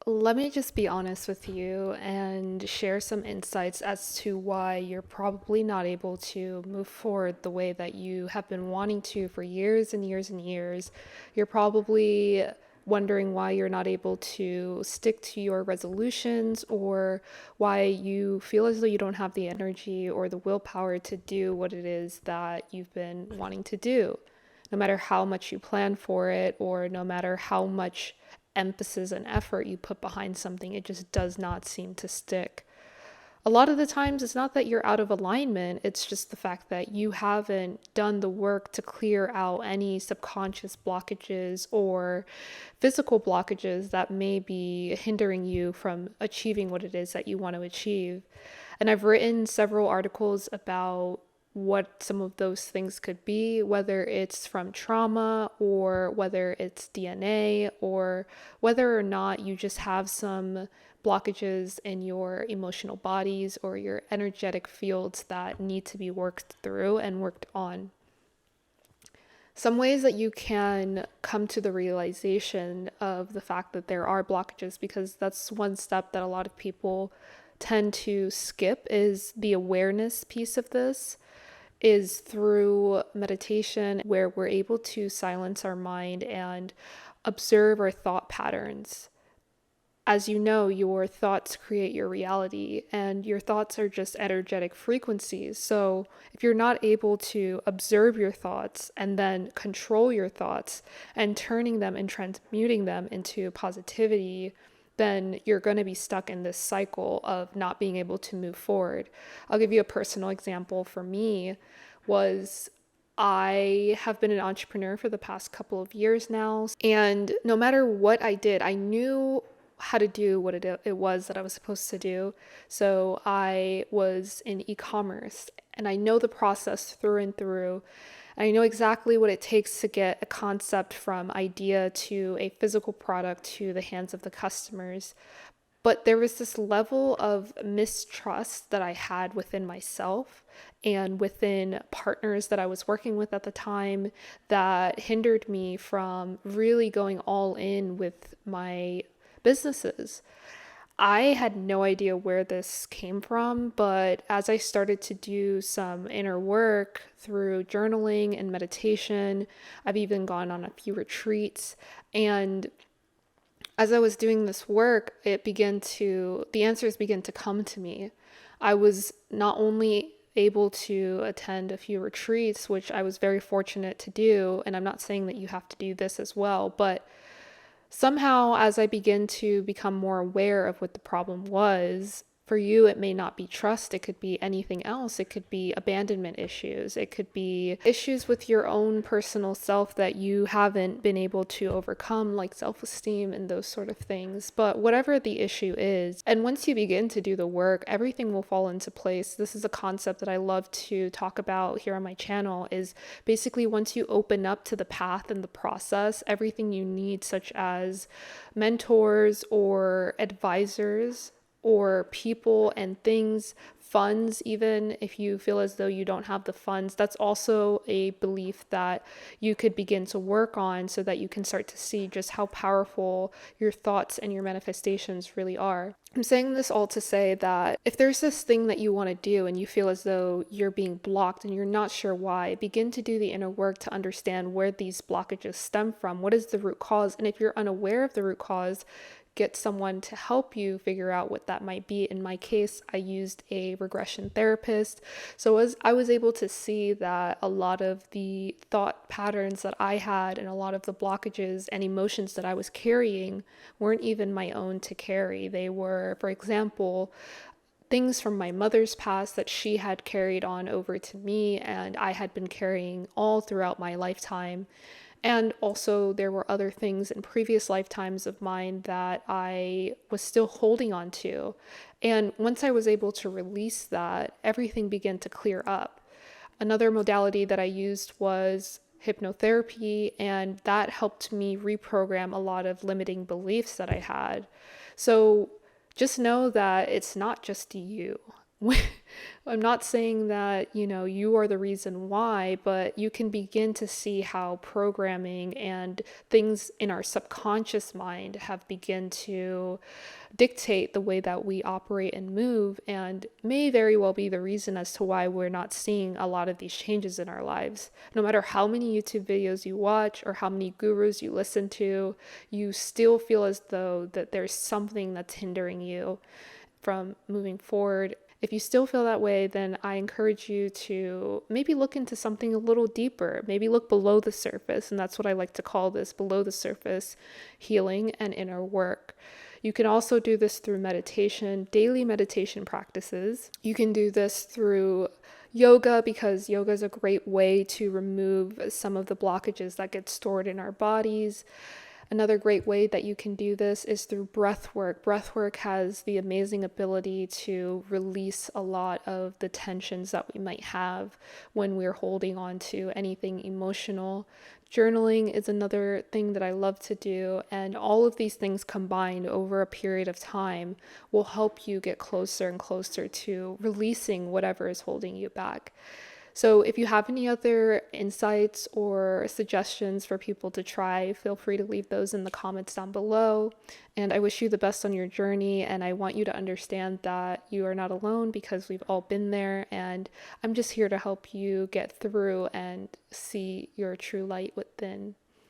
Let me just be honest with you and share some insights as to why you're probably not able to move forward the way that you have been wanting to for years and years and years. You're probably wondering why you're not able to stick to your resolutions or why you feel as though you don't have the energy or the willpower to do what it is that you've been wanting to do. No matter how much you plan for it or no matter how much emphasis and effort you put behind something, it just does not seem to stick. A lot of the times, it's not that you're out of alignment, it's just the fact that you haven't done the work to clear out any subconscious blockages or physical blockages that may be hindering you from achieving what it is that you want to achieve. And I've written several articles about what some of those things could be, whether it's from trauma or whether it's DNA or whether or not you just have some blockages in your emotional bodies or your energetic fields that need to be worked through and worked on. Some ways that you can come to the realization of the fact that there are blockages, because that's one step that a lot of people tend to skip, is the awareness piece of this is through meditation, where we're able to silence our mind and observe our thought patterns. As you know, your thoughts create your reality, and your thoughts are just energetic frequencies. So, if you're not able to observe your thoughts and then control your thoughts and turning them and transmuting them into positivity, then you're going to be stuck in this cycle of not being able to move forward. I'll give you a personal example. For me, was I have been an entrepreneur for the past couple of years now, and no matter what I did, I knew how to do what it was that I was supposed to do. So I was in e-commerce and I know the process through and through. I know exactly what it takes to get a concept from idea to a physical product to the hands of the customers. But there was this level of mistrust that I had within myself and within partners that I was working with at the time that hindered me from really going all in with my businesses. I had no idea where this came from, but as I started to do some inner work through journaling and meditation, I've even gone on a few retreats. And as I was doing this work, the answers began to come to me. I was not only able to attend a few retreats, which I was very fortunate to do, and I'm not saying that you have to do this as well, but somehow, as I begin to become more aware of what the problem was, for you, it may not be trust. It could be anything else. It could be abandonment issues. It could be issues with your own personal self that you haven't been able to overcome, like self-esteem and those sort of things. But whatever the issue is, and once you begin to do the work, everything will fall into place. This is a concept that I love to talk about here on my channel, is basically once you open up to the path and the process, everything you need, such as mentors or advisors, or people and things, funds, even if you feel as though you don't have the funds, that's also a belief that you could begin to work on so that you can start to see just how powerful your thoughts and your manifestations really are. I'm saying this all to say that if there's this thing that you want to do and you feel as though you're being blocked and you're not sure why, begin to do the inner work to understand where these blockages stem from. What is the root cause? And if you're unaware of the root cause, get someone to help you figure out what that might be. In my case, I used a regression therapist. So as I was able to see that a lot of the thought patterns that I had and a lot of the blockages and emotions that I was carrying weren't even my own to carry. They were, for example, things from my mother's past that she had carried on over to me and I had been carrying all throughout my lifetime. And also, there were other things in previous lifetimes of mine that I was still holding on to. And once I was able to release that, everything began to clear up. Another modality that I used was hypnotherapy, and that helped me reprogram a lot of limiting beliefs that I had. So just know that it's not just you. I'm not saying that, you are the reason why, but you can begin to see how programming and things in our subconscious mind have begun to dictate the way that we operate and move, and may very well be the reason as to why we're not seeing a lot of these changes in our lives. No matter how many YouTube videos you watch or how many gurus you listen to, you still feel as though that there's something that's hindering you from moving forward. If you still feel that way, then I encourage you to maybe look into something a little deeper, maybe look below the surface. And that's what I like to call this, below the surface healing and inner work. You can also do this through meditation, daily meditation practices. You can do this through yoga, because yoga is a great way to remove some of the blockages that get stored in our bodies. Another great way that you can do this is through breath work. Breath work has the amazing ability to release a lot of the tensions that we might have when we're holding on to anything emotional. Journaling is another thing that I love to do, and all of these things combined over a period of time will help you get closer and closer to releasing whatever is holding you back. So, if you have any other insights or suggestions for people to try, feel free to leave those in the comments down below. And I wish you the best on your journey. And I want you to understand that you are not alone, because we've all been there. And I'm just here to help you get through and see your true light within.